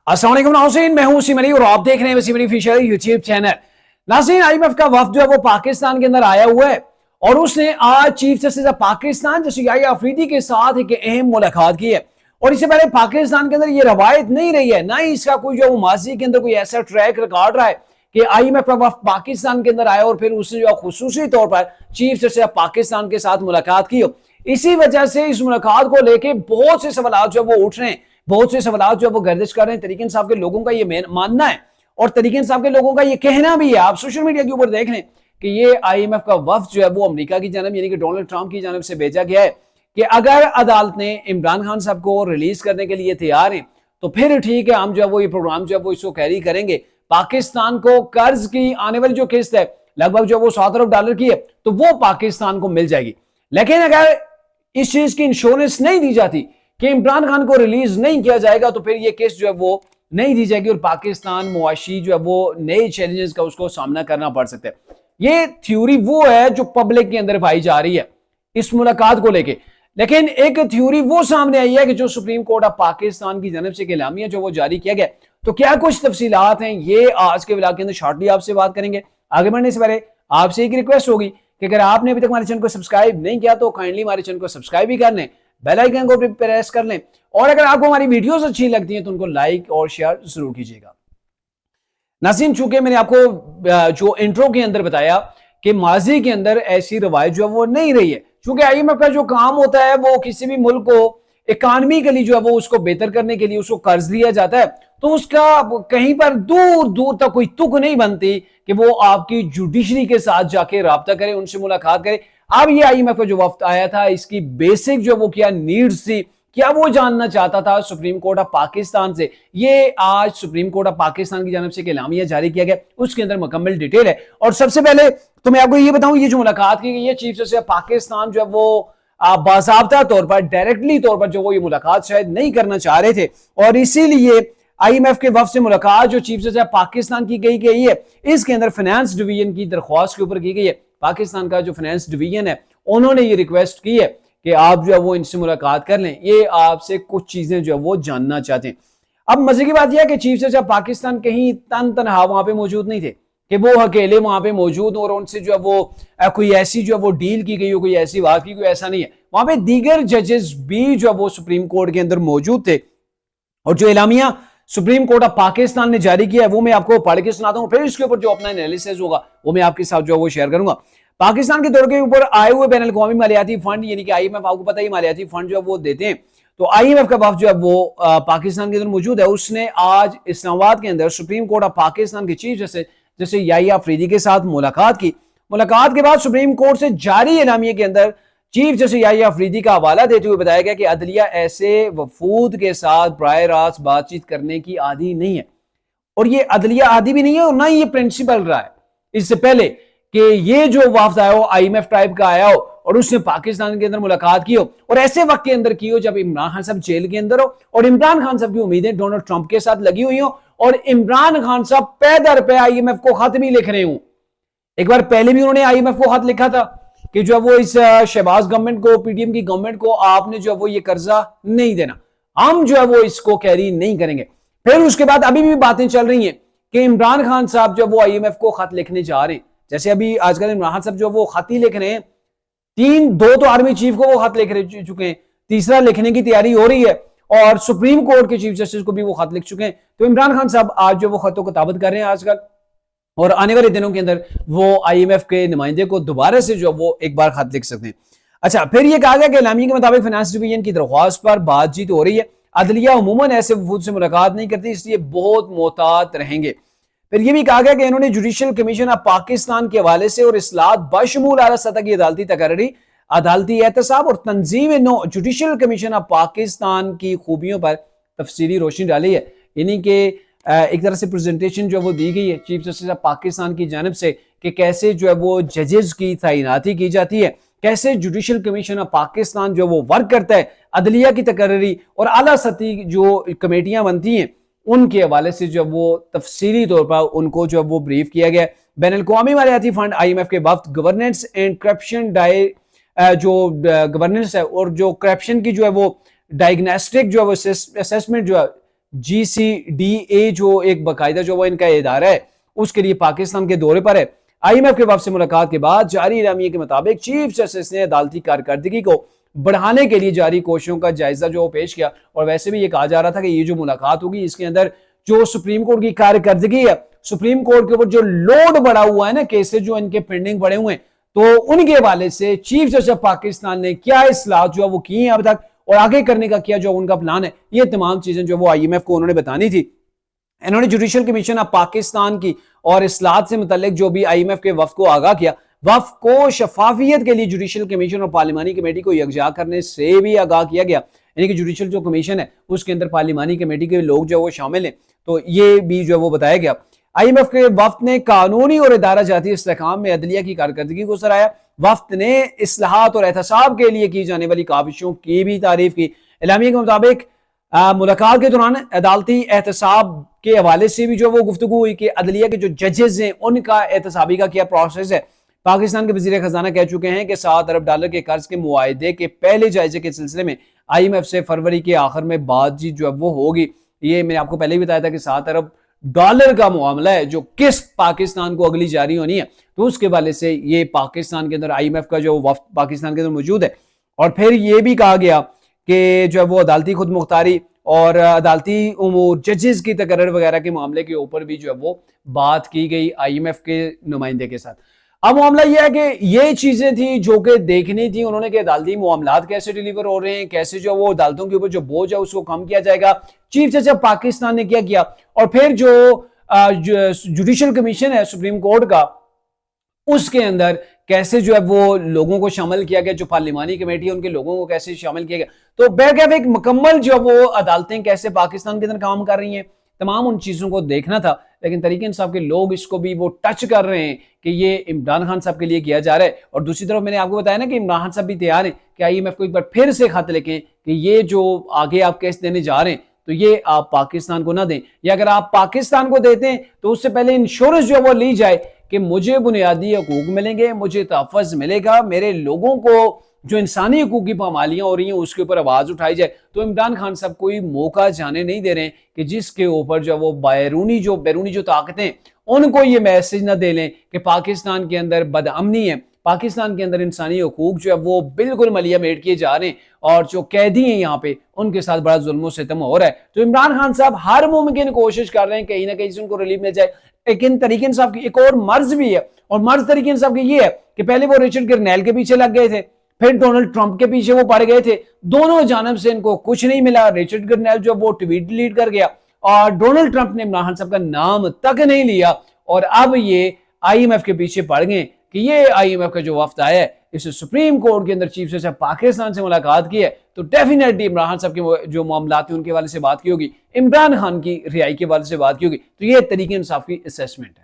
अस्सलाम वालेकुम नाज़रीन, मैं हूं वसीम अली और आप देख रहे हैं Wasim Ali official YouTube channel. नाज़रीन, आईएमएफ का वफ्द जो है वो पाकिस्तान के अंदर आया हुआ है और उसने आज chief justice of Pakistan justice Yahya Afridi के साथ एक अहम मुलाकात की है। और इससे पहले पाकिस्तान के अंदर ये रवायत नहीं रही है, ना ही इसका कोई जो माजी के अंदर कोई ऐसा ट्रैक रिकॉर्ड रहा है कि आईएमएफ का वफ्द पाकिस्तान के अंदर आया और फिर उसने जो खुसूसी तौर पर चीफ जस्टिस ऑफ पाकिस्तान के साथ मुलाकात की हो। इसी वजह से इस मुलाकात को लेके बहुत से सवाल जो है वो उठ रहे हैं, बहुत से सवाल जो है वो गर्दिश कर रहे हैं। तरीके इंसाफ के लोगों का ये मानना है और तरीके इंसाफ के लोगों का ये कहना भी है, आप सोशल मीडिया के ऊपर देख लें कि ये आईएमएफ का वफ्द जो है वो अमेरिका की जानब यानी कि डोनाल्ड ट्रंप की जानब से भेजा गया है कि अगर अदालत ने इमरान खान साहब को रिलीज करने के लिए तैयार है तो फिर ठीक है, हम जो है वो ये प्रोग्राम जो है वो इसको कैरी करेंगे। पाकिस्तान को कर्ज की आने वाली जो किस्त है लगभग जो है वो $7 अरब की है तो वो पाकिस्तान को मिल जाएगी। लेकिन अगर इस चीज की इंश्योरेंस नहीं दी जाती कि इमरान खान को रिलीज नहीं किया जाएगा तो फिर ये केस जो है वो नहीं दी जाएगी और पाकिस्तान मुआशी जो है वो नए चैलेंजेस का उसको सामना करना पड़ सकता है। ये थ्योरी वो है जो पब्लिक के अंदर पाई जा रही है इस मुलाकात को लेके। लेकिन एक थ्योरी वो सामने आई है कि जो सुप्रीम कोर्ट ऑफ पाकिस्तान की जानब से एलामिया जो वो जारी किया गया, तो क्या कुछ तफसीलात हैं ये आज के व्लॉग के अंदर शॉर्टली आपसे बात करेंगे। आगे बढ़ने से पहले आपसे एक रिक्वेस्ट होगी कि अगर आपने अभी तक हमारे चैनल को सब्सक्राइब नहीं किया तो काइंडली हमारे चैनल को सब्सक्राइब भी कर लें, बेल आइकन को भी प्रेस कर लें और अगर आपको हमारी वीडियोस अच्छी लगती हैं तो उनको लाइक और शेयर जरूर कीजिएगा। नाज़रीन, चूंकि मैंने आपको जो इंट्रो के अंदर बताया कि माजी के अंदर ऐसी रवायत जो है वो नहीं रही है, चूंकि आईएमएफ का जो काम होता है वो किसी भी मुल्क को इकॉनमी के लिए जो है वो उसको बेहतर करने के लिए उसको कर्ज दिया जाता है, तो उसका कहीं पर दूर दूर तक कोई तुक नहीं बनती कि वो आपकी जुडिशरी के साथ जाके राब्ता करे, उनसे मुलाकात करे। अब ये आईएमएफ का जो वफ्द आया था इसकी बेसिक जो वो क्या नीड्स थी, क्या वो जानना चाहता था सुप्रीम कोर्ट ऑफ पाकिस्तान से। ये आज सुप्रीम कोर्ट ऑफ पाकिस्तान की जानब से एलामिया जारी किया गया, उसके अंदर मुकम्मल डिटेल है। और सबसे पहले तो मैं आपको ये बताऊं, ये जो मुलाकात की गई है चीफ जस्टिस पाकिस्तान जो है वो बाज़ाब्ता तौर पर डायरेक्टली तौर पर जो वो ये मुलाकात शायद नहीं करना चाह रहे थे और इसीलिए आईएमएफ के वफ्द से मुलाकात जो चीफ जस्टिस पाकिस्तान की गई है इसके अंदर फाइनेंस डिवीजन की दरख्वास्त के ऊपर की गई है। पाकिस्तान का जो फाइनेंस डिवीजन है उन्होंने ये रिक्वेस्ट की है कि आप जो है वो इनसे मुलाकात कर लें, ये आपसे कुछ चीजें जो है वो जानना चाहते हैं। अब मजे की बात यह है कि चीफ जस्टिस पाकिस्तान कहीं तनहा वहां पे मौजूद नहीं थे कि वो अकेले वहां पे मौजूद और उनसे जो है वो कोई ऐसी जो है वो डील की गई हो, कोई ऐसी बात की, कोई ऐसा नहीं है। वहां पे दीगर जजेस भी जो है वो सुप्रीम कोर्ट के अंदर मौजूद थे और जो एलामिया सुप्रीम कोर्ट ऑफ पाकिस्तान ने जारी किया है वो मैं आपको पढ़ के सुनाता हूं, फिर इसके ऊपर जो अपना एनालिसिस होगा वो मैं आपके साथ जो है वो शेयर करूंगा। पाकिस्तान के दौर के ऊपर आए हुए बैनुल अक़वामी मालियाती फंड यानी कि आईएमएफ, आपको पता है मालियाती फंड जो है वो देते हैं, तो आईएमएफ का वफ्द जो है वो पाकिस्तान के अंदर मौजूद है। उसने आज इस्लामाबाद के अंदर सुप्रीम कोर्ट ऑफ पाकिस्तान के चीफ जस्टिस जैसे याहिया अफरीदी के साथ मुलाकात की। मुलाकात के बाद सुप्रीम कोर्ट से जारी एलामिया के अंदर चीफ जस्टिस याहिया अफरीदी का हवाला देते हुए बताया गया कि अदलिया ऐसे वफूद के साथ बराह रास्त बातचीत करने की आदी नहीं है और ये अदलिया आदी भी नहीं है और ना ही ये प्रिंसिपल रहा है इससे पहले कि ये जो वफ्द आया हो आईएमएफ टाइप का आया हो और उसने पाकिस्तान के अंदर मुलाकात की हो और ऐसे वक्त के अंदर की हो जब इमरान खान साहब जेल के अंदर हो और इमरान खान साहब की उम्मीदें डोनाल्ड ट्रंप के साथ लगी हुई हो और इमरान खान साहब पे दर पे आईएमएफ को खत भी लिख रहे हो। एक बार पहले भी उन्होंने आईएमएफ को खत लिखा था कि जो है वो इस शहबाज गवर्नमेंट को, पीडीएम की गवर्नमेंट को आपने जो है वो ये कर्जा नहीं देना, हम जो है वो इसको कैरी नहीं करेंगे। फिर उसके बाद अभी भी बातें चल रही हैं कि इमरान खान साहब जो वो आईएमएफ को खत लिखने जा रहे हैं, जैसे अभी आजकल इमरान खान साहब जो वो खत ही लिख रहे हैं, दो तो आर्मी चीफ को वो खत लिख चुके हैं, तीसरा लिखने की तैयारी हो रही है और सुप्रीम कोर्ट के चीफ जस्टिस को भी वो खत लिख चुके हैं। तो इमरान खान साहब आज जो वो खतों को ताबत कर रहे हैं आजकल और आने वाले दिनों के अंदर वो आईएमएफ के नुमाइंदे को दोबारा से जो वो एक बार खत लिख सकते हैं। अच्छा, फिर ये कहा गया कि एलामिया के मुताबिक फाइनेंस डिवीजन की दरख्वास्त पर बातचीत हो रही है, अदलिया उमूमन ऐसे वफूद से मुलाकात नहीं करती इसलिए बहुत मोहतात रहेंगे। फिर यह भी कहा गया कि इन्होंने जुडिशल कमीशन ऑफ पाकिस्तान के हवाले से और इस्लाहत बशमूल आला सतह की अदालती तकर्री, अदालती एहतसाब और तंजीम नौ जुडिशल कमीशन ऑफ पाकिस्तान की खूबियों पर तफसीली रोशनी डाली है। यानी कि एक तरह से प्रेजेंटेशन जो वो दी गई है चीफ जस्टिस ऑफ पाकिस्तान की जानब से कि कैसे जो है वो जजेस की तैनाती की जाती है, कैसे जुडिशल कमीशन ऑफ पाकिस्तान जो वो वर्क करता है, अदलिया की तकर्री और आला सतही जो कमेटियां बनती हैं उनके हवाले से जो वो तफसीली तौर पर उनको जो वो ब्रीफ किया गया। बैनुल अक़वामी मालियाती फंड आईएमएफ के वफ्द गवर्नेंस एंड करप्शन जो गवर्नेंस है और जो करप्शन की जो है वो डायग्नोस्टिक जो है वो असेसमेंट जो है GCDA जो एक बाकायदा जो वो इनका इदारा है उसके लिए पाकिस्तान के दौरे पर है। IMF के वफद से मुलाकात के बाद जारी इलामिये के मुताबिक चीफ जस्टिस ने अदालती कारकर्दगी को बढ़ाने के लिए जारी कोशिशों का जायजा जो पेश किया। और वैसे भी ये कहा जा रहा था कि ये जो मुलाकात होगी इसके अंदर जो सुप्रीम कोर्ट की कारकर्दगी है, सुप्रीम कोर्ट के ऊपर जो लोड बढ़ा हुआ है ना, केसेस जो इनके पेंडिंग पड़े हुए हैं, तो उनके हवाले से चीफ जस्टिस ऑफ पाकिस्तान ने क्या इस्लाहत जो है वो की है अब तक और आगे करने का क्या जो उनका प्लान है, ये तमाम चीजें जो वो IMF को उन्होंने बतानी थी। इन्होंने जुडिशल कमीशन ऑफ पाकिस्तान की और इस्लाहत से मुतल्लिक जो भी IMF के वफ्द को आगाह किया, वफ्द को शफाफियत के लिए जुडिशल कमीशन और पार्लिमानी कमेटी को यकजा करने से भी आगाह किया गया। यानी कि जुडिशल जो कमीशन है उसके अंदर पार्लिमानी कमेटी के लोग जो वो शामिल हैं, तो ये भी जो है वो बताया गया। IMF के वफ्द ने कानूनी और इदारा जाती इस्तेहकाम में अदलिया की कारकर्दगी को सराहा। वफ्द ने इस्लाहात और एहतसाब के लिए की जाने वाली काविशों की भी तारीफ की। इलामिया के मुताबिक मुलाकात के दौरान अदालती एहतसाब के हवाले से भी जो वो गुफ्तगू हुई कि अदलिया के जो जजेस हैं उनका एहतसाबी का क्या प्रोसेस है। पाकिस्तान के वजीर खजाना कह चुके हैं कि $7 अरब के कर्ज के मुआहदे के पहले जायजे के सिलसिले में IMF से फरवरी के आखिर में बातचीत जो है वो होगी। ये मैंने आपको पहले ही बताया था कि $7 अरब का मामला है जो किस पाकिस्तान को अगली जारी होनी है, तो उसके वाले से ये पाकिस्तान के अंदर IMF का जो वफ्द पाकिस्तान के अंदर मौजूद है। और फिर ये भी कहा गया कि जो है वो अदालती खुद मुख्तारी और अदालती जजेस की तकर्रर वगैरह के मामले के ऊपर भी जो है वो बात की गई IMF के नुमाइंदे के साथ। अब मामला यह है कि ये चीजें थी जो कि देखनी थी उन्होंने कि अदालती मामलात कैसे डिलीवर हो रहे हैं, कैसे जो वो अदालतों के ऊपर जो बोझ है उसको कम किया जाएगा। चीफ जस्टिस पाकिस्तान ने क्या किया और फिर जो जुडिशल कमीशन है सुप्रीम कोर्ट का, उसके अंदर कैसे जो है वो लोगों को शामिल किया गया, जो पार्लिमानी कमेटी है उनके लोगों को कैसे शामिल किया गया। तो बैकअप एक मुकम्मल जो वो अदालतें कैसे पाकिस्तान के अंदर काम कर रही हैं, तमाम उन चीजों को देखना था। लेकिन तरीके इंसाफ के लोग इसको भी वो टच कर रहे हैं कि ये इमरान खान साहब के लिए किया जा रहा है। और दूसरी तरफ मैंने आपको बताया ना कि इमरान खान साहब भी तैयार हैं कि IMF को एक बार फिर से खत लिखें कि ये जो आगे आप केस देने जा रहे हैं तो ये आप पाकिस्तान को ना दें, या अगर आप पाकिस्तान को देते हैं तो उससे पहले इंश्योरेंस जो है वो ली जाए कि मुझे बुनियादी हकूक मिलेंगे, मुझे तहफ़्फ़ुज़ मिलेगा, मेरे लोगों को जो इंसानी हकूक की पामालियां हो रही हैं उसके ऊपर आवाज उठाई जाए। तो इमरान खान साहब कोई मौका जाने नहीं दे रहे हैं कि जिसके ऊपर जो वो बैरूनी जो ताकतें उनको ये मैसेज ना दे लें कि पाकिस्तान के अंदर बदअमनी है, पाकिस्तान के अंदर इंसानी हकूक जो है वो बिल्कुल मलिया मेट किए जा रहे हैं और जो कैदी हैं यहाँ पे उनके साथ बड़ा जुल्म सितम हो रहा है। तो इमरान खान साहब हर मुमकिन कोशिश कर रहे हैं कहीं ना कहीं से उनको रिलीफ मिल जाए। लेकिन तरीके इंसाफ की एक और मर्ज भी है, और मर्ज तरीके इंसाफ की ये है कि पहले वो रिचर्ड गर्नैल के पीछे लग गए थे, फिर डोनाल्ड ट्रंप के पीछे वो पड़ गए थे, दोनों जानब से इनको कुछ नहीं मिला। रिचर्ड गर्नैल जो वो ट्वीट डिलीट कर गया और डोनाल्ड ट्रंप ने इमरान खान साहब का नाम तक नहीं लिया, और अब ये IMF के पीछे पड़ गए कि ये IMF का जो वफ्द आया है इसे सुप्रीम कोर्ट के अंदर चीफ जस्टिस पाकिस्तान से मुलाकात की है, तो डेफिनेटली इमरान खान साहब के जो मामलात हैं उनके वाले से बात की होगी, इमरान खान की रिहाई के वाले से बात की होगी। तो ये तरीके इंसाफ की असेसमेंट है।